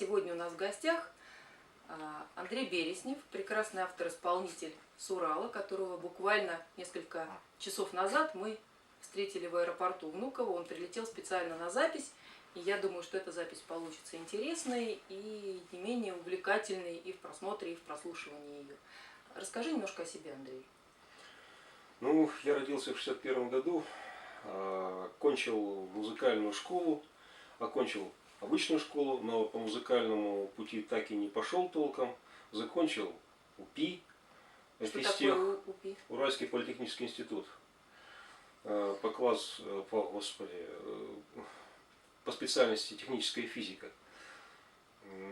сегодня у нас в гостях Андрей Береснев, прекрасный автор-исполнитель с Урала, которого буквально несколько часов назад мы встретили в аэропорту Внуково. Он прилетел специально на запись, и я думаю, что эта запись получится интересной и не менее увлекательной и в просмотре, и в прослушивании ее. Расскажи немножко о себе, Андрей. Ну, я родился в 1961 году, кончил музыкальную школу, окончил обычную школу, но по музыкальному пути так и не пошел толком. Закончил УПИ, Что такое УПИ? Уральский политехнический институт. По специальности техническая физика.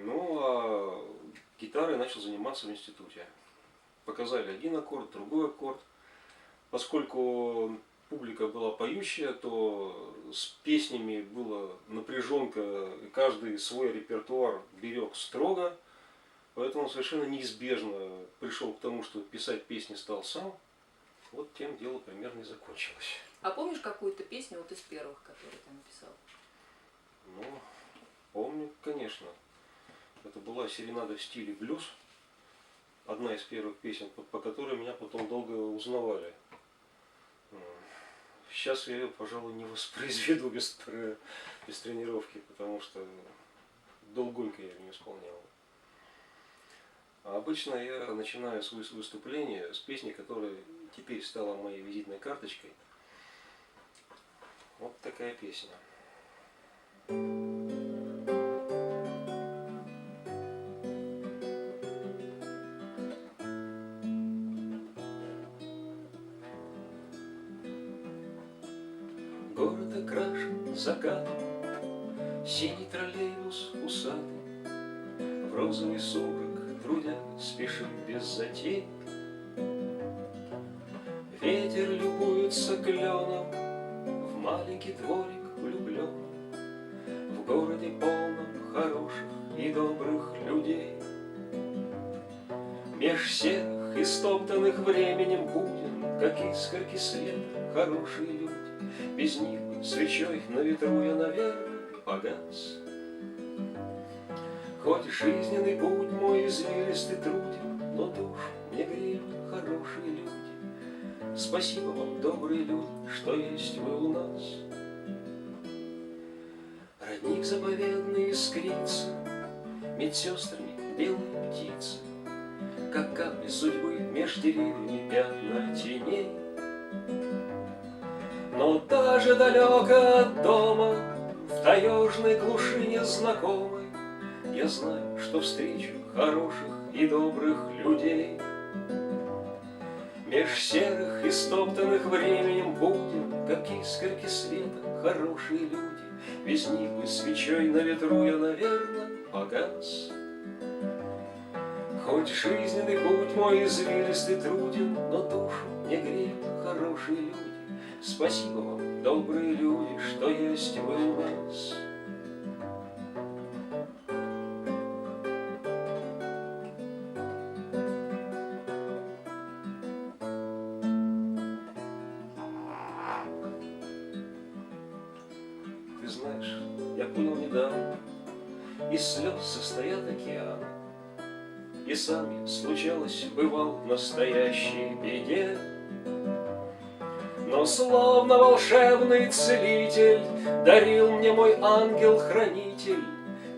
Ну, а гитарой начал заниматься в институте. Показали один аккорд, другой аккорд. Поскольку публика была поющая, то с песнями была напряженка, каждый свой репертуар берег строго, поэтому совершенно неизбежно пришел к тому, что писать песни стал сам. Вот тем дело примерно и закончилось. А помнишь какую-то песню вот из первых, которые ты написал? Ну, помню, конечно. Это была серенада в стиле блюз. Одна из первых песен, по которой меня потом долго узнавали. Сейчас я ее, пожалуй, не воспроизведу без тренировки, потому что долгонько я ее не исполнял. А обычно я начинаю свое выступление с песни, которая теперь стала моей визитной карточкой. Вот такая песня. Город окрашен закатом, синий троллейбус усатый, в розовый сумрак трудя спешит без затей. Ветер любуется кленом, в маленький дворик влюблен, в городе полном хороших и добрых людей. Меж серых и стоптанных временем будем, как искорки света, хорошие люди. Без них свечой на ветру я, наверное, погас. Хоть жизненный путь мой извилистый труден, но душу мне греют хорошие люди. Спасибо вам, добрые люди, что есть вы у нас. Родник заповедный искрится медсестрами белые птицы, как капли судьбы меж деревьями пятна теней. Но даже далеко от дома, в таежной глуши незнакомой, я знаю, что встречу хороших и добрых людей. Меж серых и стоптанных временем будем, как искорки света, хорошие люди. Без них бы свечой на ветру я, наверное, погас. Хоть жизненный путь мой извилистый труден, но душу мне греют хорошие люди. Спасибо вам, добрые люди, что есть вы у нас. Ты знаешь, я понял недавно, из слез состоят океаны, и сам я, случалось, бывал в настоящей беде. Но словно волшебный целитель дарил мне мой ангел-хранитель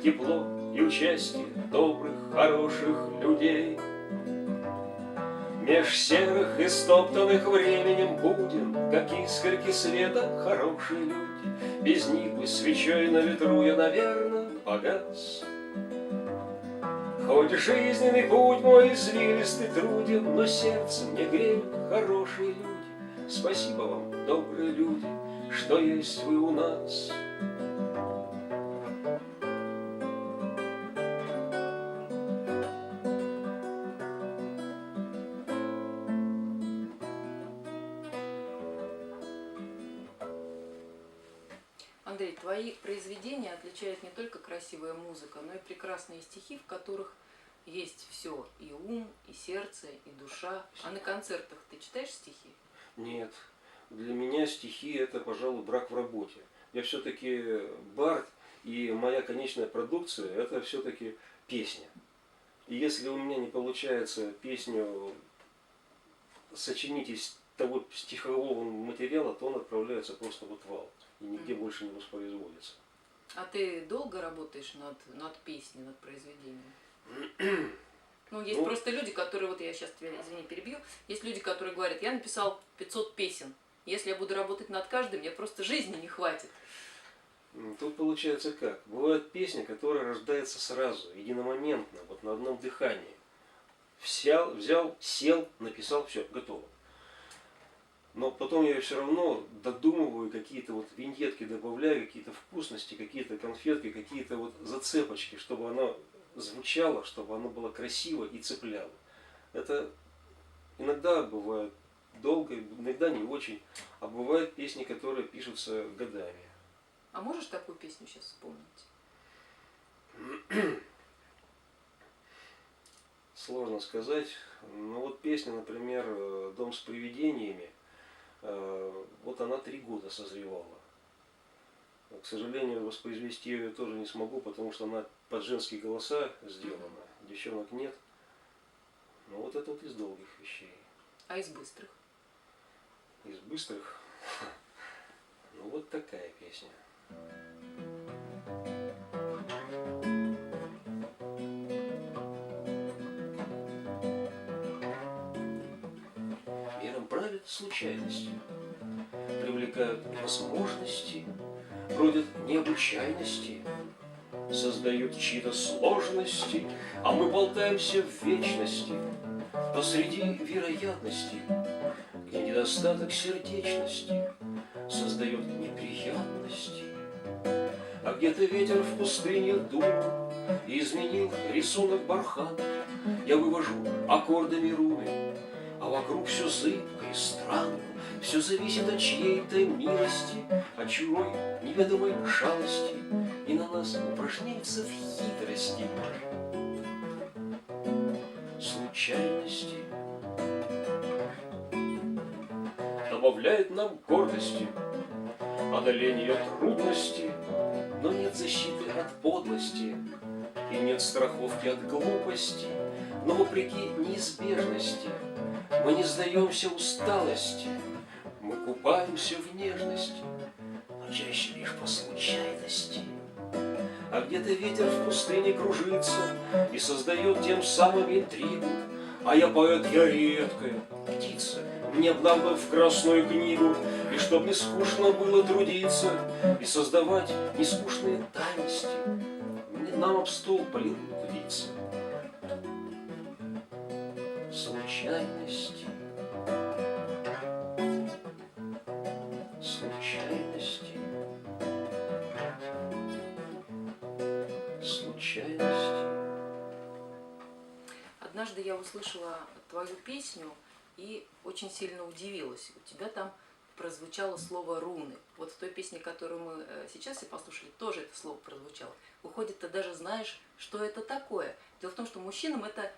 тепло и участие добрых, хороших людей. Меж серых и стоптанных временем будем, как искорки света, хорошие люди. Без них бы свечой на ветру я, наверное, погас. Хоть жизненный путь мой извилистый труден, но сердце мне греют хорошие люди. Спасибо вам, добрые люди, что есть вы у нас. Андрей, твои произведения отличают не только красивая музыка, но и прекрасные стихи, в которых есть все: и ум, и сердце, и душа. А на концертах ты читаешь стихи? Нет, для меня стихи — это, пожалуй, брак в работе. Я все-таки бард, И моя конечная продукция это все-таки песня. И если у меня не получается песню сочинить из того стихового материала, то он отправляется просто в отвал и нигде больше не воспроизводится. А ты долго работаешь над песней, над произведением? Ну, есть просто люди, которые, вот я сейчас тебя, извини, перебью, есть люди, которые говорят, я написал 500 песен, если я буду работать над каждым, мне просто жизни не хватит. Тут получается как? Бывает песня, которая рождается сразу, единомоментно, вот на одном дыхании. Взял, сел, написал, все, готово. Но потом я все равно додумываю, какие-то вот виньетки добавляю, какие-то вкусности, какие-то конфетки, какие-то вот зацепочки, чтобы она звучала, чтобы она была красиво и цепляла. Это иногда бывает долго, иногда не очень, а бывают песни, которые пишутся годами. А можешь такую песню сейчас вспомнить? Сложно сказать. Ну вот песня, например, «Дом с привидениями», вот она 3 года созревала. К сожалению, воспроизвести ее тоже не смогу, потому что она под женские голоса сделана. Девчонок нет. Но вот это вот из долгих вещей. А из быстрых? Из быстрых? Ну вот такая песня. Миром правят случайности, привлекают возможности, бродят необычайности, создают чьи-то сложности, а мы болтаемся в вечности посреди вероятности, где недостаток сердечности создает неприятности. А где-то ветер в пустыне дул и изменил рисунок бархана. Я вывожу аккордами руны, а вокруг все зыбко и странно. Все зависит от чьей-то милости, от чужой неведомой шалости, и на нас упражняется в хитрости случайности. Добавляет нам гордости, одоление трудности, но нет защиты от подлости и нет страховки от глупости. Но вопреки неизбежности мы не сдаемся усталости, мы купаемся в нежности, но чаще лишь по случайности. А где-то ветер в пустыне кружится и создает тем самым интригу. А я поэт, я редкая птица, мне б нам в красную книгу, и чтоб не скучно было трудиться и создавать нескучные тайности, нам об стол полируют лица случайности. Случайности. Случайности. Однажды я услышала твою песню и очень сильно удивилась. У тебя там прозвучало слово «руны». Вот в той песне, которую мы сейчас все послушали, тоже это слово прозвучало. Выходит, ты даже знаешь, что это такое. Дело в том, что мужчинам это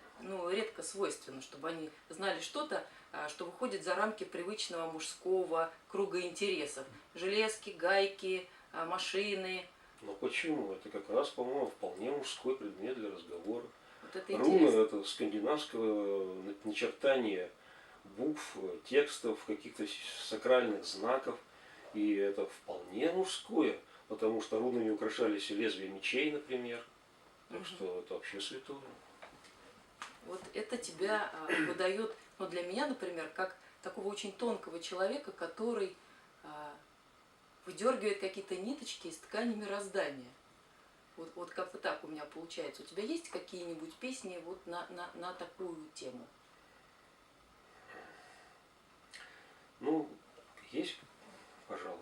редко свойственно, чтобы они знали что-то, что выходит за рамки привычного мужского круга интересов. Железки, гайки, машины. Но почему? Это как раз, по-моему, вполне мужской предмет для разговора. Вот это руны интересно. – это скандинавское начертание букв, текстов, каких-то сакральных знаков. И это вполне мужское, потому что рунами украшались лезвия мечей, например. Так что это вообще святое. Вот это тебя выдает, для меня, например, как такого очень тонкого человека, который выдергивает какие-то ниточки из ткани мироздания. Вот как-то так у меня получается. У тебя есть какие-нибудь песни вот на такую тему? Есть, пожалуй.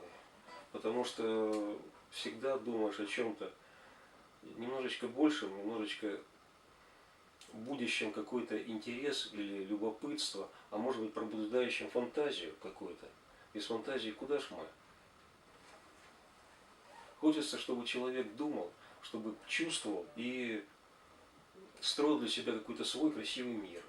Потому что всегда думаешь о чем-то немножечко большем, немножечко будущем какой-то интерес или любопытство, а может быть пробуждающим фантазию какую-то. Без фантазии куда ж мы? Хочется, чтобы человек думал, чтобы чувствовал и строил для себя какой-то свой красивый мир.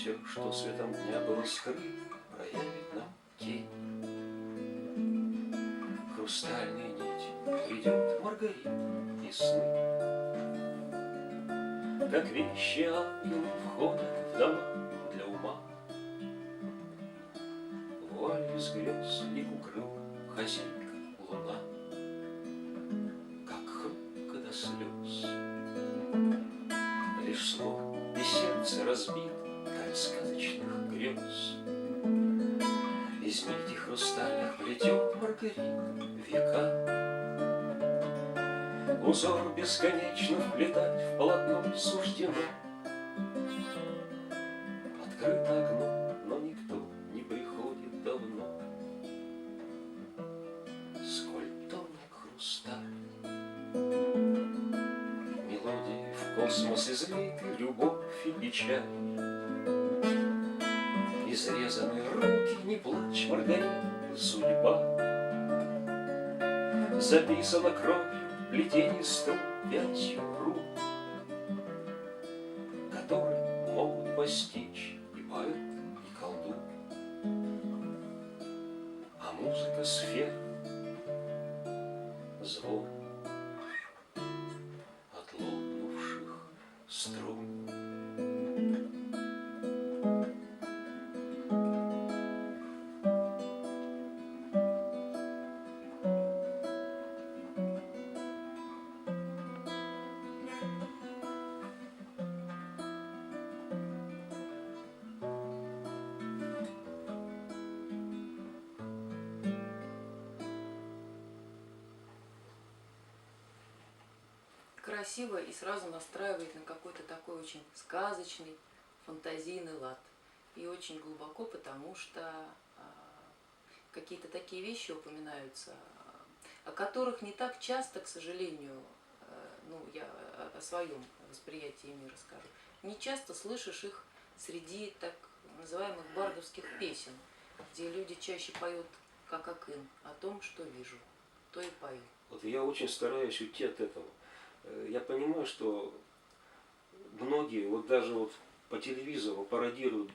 все, что светом дня было скрыто, проявит нам тень. Хрустальная нить ведет Маргарит и сны. Как вещи ангелы входят в дома для ума. Вуаль из грез их укрыла хозяйка луна. Как хрупко до слез, лишь слов и сердце разбит ткань сказочных грез. Из нитей хрустальных плетет Маргарит века. Узор бесконечно вплетать в полотно суждено. Открыто окно, но никто не приходит давно. Сколь тонок хрусталь, мелодии в космос излиты, любовь и печаль. Изрезаны руки, не плачь, Маргарита, судьба. Записана кровью плетенистым вязью рук, которые могут постичь и поэт, и колдун. А музыка сфер, звон от лопнувших струн. Красиво и сразу настраивает на какой-то такой очень сказочный, фантазийный лад. И очень глубоко, потому что какие-то такие вещи упоминаются, о которых не так часто, к сожалению, ну, я о своем восприятии мира скажу, не часто слышишь их среди так называемых бардовских песен, где люди чаще поют как акын о том, что вижу, то и пою. Вот я очень стараюсь уйти от этого. Я понимаю, что многие, вот даже вот по телевизору пародируют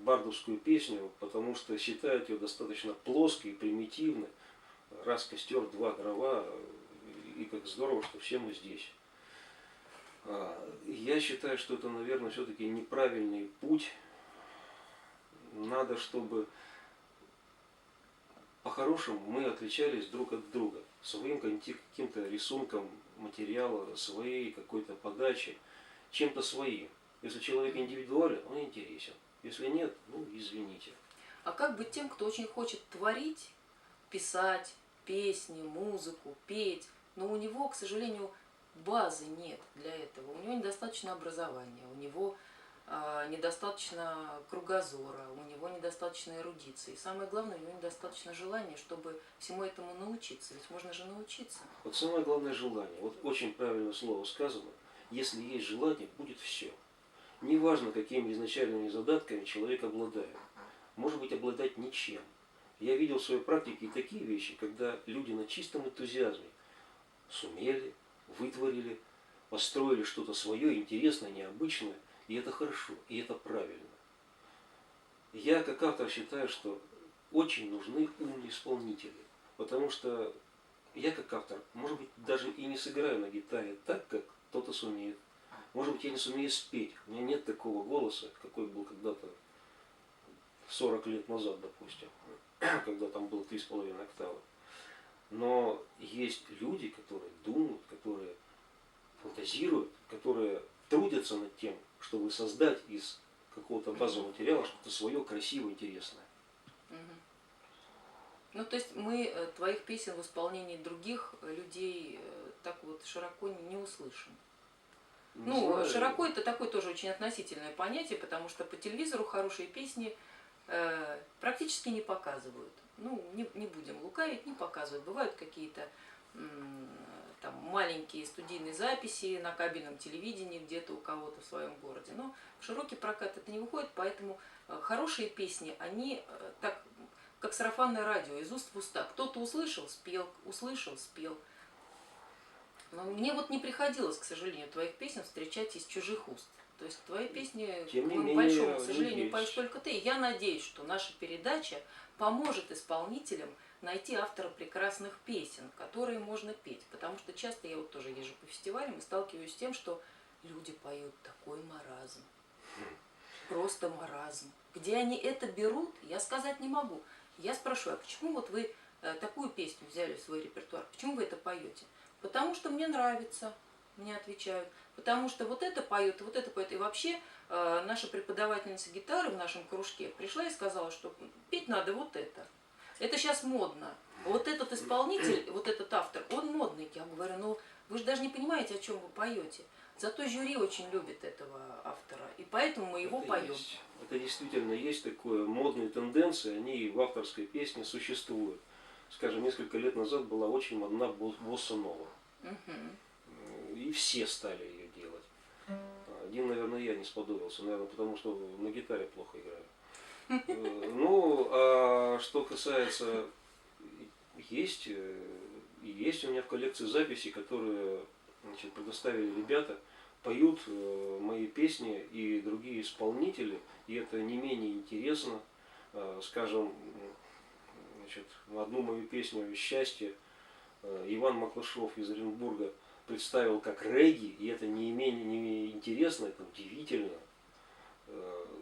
бардовскую песню, потому что считают ее достаточно плоской, примитивной. Раз костер, два дрова, и как здорово, что все мы здесь. Я считаю, что это, наверное, все-таки неправильный путь. Надо, чтобы по-хорошему мы отличались друг от друга своим каким-то рисунком материала, своей какой-то подачи, чем-то своим. Если человек индивидуален, он интересен. Если нет, ну извините. А как быть тем, кто очень хочет творить, писать песни, музыку, петь, но у него, к сожалению, базы нет для этого. У него недостаточно образования, у него недостаточно кругозора, у него недостаточно эрудиции. И самое главное, у него недостаточно желания, чтобы всему этому научиться. Ведь можно же научиться. Вот самое главное желание. Вот очень правильное слово сказано. Если есть желание, будет все. Неважно, какими изначальными задатками человек обладает. Может быть, обладать ничем. Я видел в своей практике и такие вещи, когда люди на чистом энтузиазме сумели, вытворили, построили что-то свое, интересное, необычное. И это хорошо, и это правильно. Я как автор считаю, что очень нужны умные исполнители. Потому что я как автор, может быть, даже и не сыграю на гитаре так, как кто-то сумеет. Может быть, я не сумею спеть. У меня нет такого голоса, какой был когда-то 40 лет назад, допустим, когда там было 3,5 октавы. Но есть люди, которые думают, которые фантазируют, которые трудятся над тем, чтобы создать из какого-то базового материала что-то свое, красивое, интересное. Ну, то есть мы твоих песен в исполнении других людей так вот широко не услышим. Ну, знаю. широко это такое тоже очень относительное понятие, потому что по телевизору хорошие песни практически не показывают. Ну, не будем лукавить, не показывают. Бывают какие-то там маленькие студийные записи на кабельном телевидении где-то у кого-то в своем городе. Но в широкий прокат это не выходит, поэтому хорошие песни, они так, как сарафанное радио, из уст в уста. Кто-то услышал, спел. Но мне вот не приходилось, к сожалению, твоих песен встречать из чужих уст. То есть твои песни, к Тем не моему менее, большому сожалению, есть. поешь только ты. И я надеюсь, что наша передача поможет исполнителям найти автора прекрасных песен, которые можно петь. Потому что часто я вот тоже езжу по фестивалям и сталкиваюсь с тем, что люди поют такой маразм. Просто маразм. Где они это берут, я сказать не могу. Я спрашиваю, а почему вот вы такую песню взяли в свой репертуар? Почему вы это поете? Потому что мне нравится, мне отвечают. Потому что вот это поет, вот это поет. И вообще наша преподавательница гитары в нашем кружке пришла и сказала, что петь надо вот это. Это сейчас модно. Вот этот исполнитель, вот этот автор, он модный. Я говорю, ну вы же даже не понимаете, о чем вы поете. Зато жюри очень любит этого автора, и поэтому мы его поем. Это действительно есть такое, модные тенденции, они в авторской песне существуют. Скажем, несколько лет назад была очень модна босса-нова. И все стали ее делать. Один, наверное, я не сподобился, наверное, потому что на гитаре плохо играю. Ну, а что касается, есть у меня в коллекции записи, которые, значит, предоставили ребята, поют мои песни и другие исполнители, и это не менее интересно. Скажем, значит, одну мою песню «Счастье» Иван Маклашов из Оренбурга представил как регги, и это не менее интересно, это удивительно.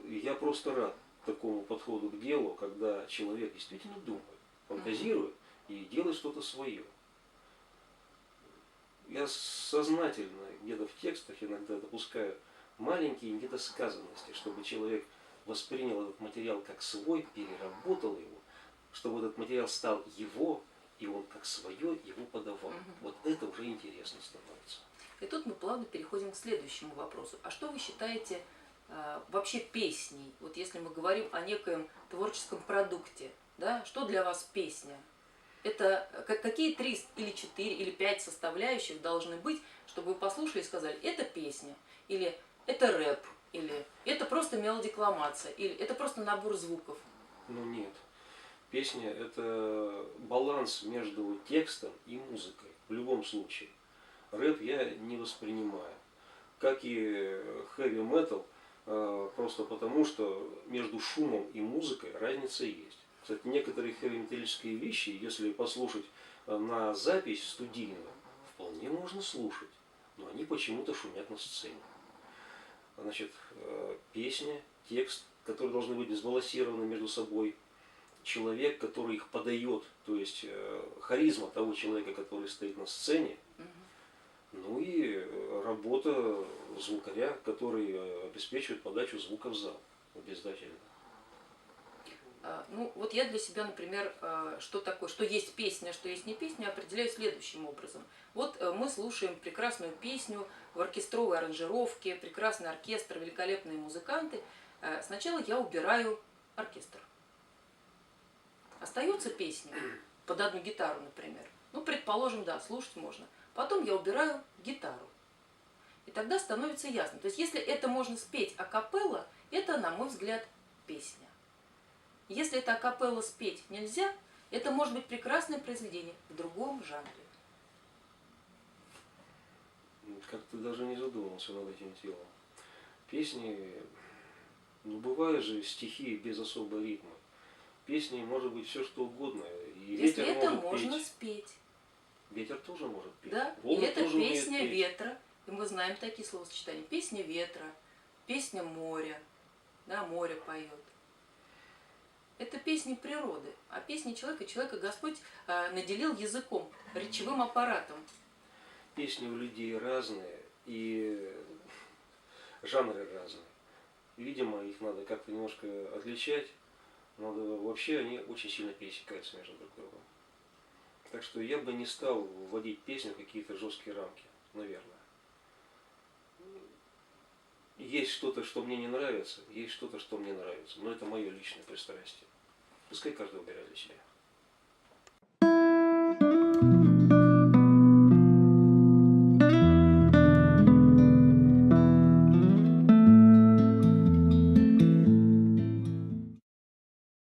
И я просто рад такому подходу к делу, когда человек действительно думает, фантазирует и делает что-то свое. Я сознательно где-то в текстах иногда допускаю маленькие недосказанности, чтобы человек воспринял этот материал как свой, переработал его, чтобы этот материал стал его, и он как свое его подавал. Вот это уже интересно становится. И тут мы плавно переходим к следующему вопросу. А что вы считаете вообще песней? Вот если мы говорим о некоем творческом продукте, да, что для вас песня? Это какие 3 или 4 или 5 составляющих должны быть, чтобы вы послушали и сказали, это песня, или это рэп, или это просто мелодикламация, или это просто набор звуков? Ну нет. Песня – это баланс между текстом и музыкой. В любом случае. Рэп я не воспринимаю. Как и хэви метал, просто потому, что между шумом и музыкой разница есть. Кстати, некоторые хэви-металлические вещи, если послушать на запись студийную, вполне можно слушать. Но они почему-то шумят на сцене. Значит, песня, текст, которые должны быть сбалансированы между собой, человек, который их подает, то есть харизма того человека, который стоит на сцене, ну и работа звукаря, который обеспечивает подачу звука в зал обязательно. Ну, вот я для себя, например, что такое, что есть песня, что есть не песня, определяю следующим образом. Вот мы слушаем прекрасную песню в оркестровой аранжировке, прекрасный оркестр, великолепные музыканты. Сначала я убираю оркестр. Остается песня под одну гитару, например. Ну, предположим, да, слушать можно. Потом я убираю гитару. И тогда становится ясно. То есть, если это можно спеть акапелла, это, на мой взгляд, песня. Если это акапелла спеть нельзя, это может быть прекрасное произведение в другом жанре. Как-то даже не задумывался над этим делом. Песни, ну бывают же стихи без особого ритма. Песни может быть все что угодно. И если ветер это может можно петь. спеть. Ветер тоже может петь. Да, Волны и это тоже умеют песня петь. ветра. И мы знаем такие словосочетания. Песня ветра, песня моря. Да, море поет. Это песни природы. А песни человека Господь наделил языком, речевым аппаратом. Песни у людей разные, и жанры разные. Видимо, их надо как-то немножко отличать. Надо, вообще они очень сильно пересекаются между друг другом. Так что я бы не стал вводить песню в какие-то жесткие рамки, наверное. Есть что-то, что мне не нравится, есть что-то, что мне нравится. Но это мое личное пристрастие. Пускай каждый выбирает для себя.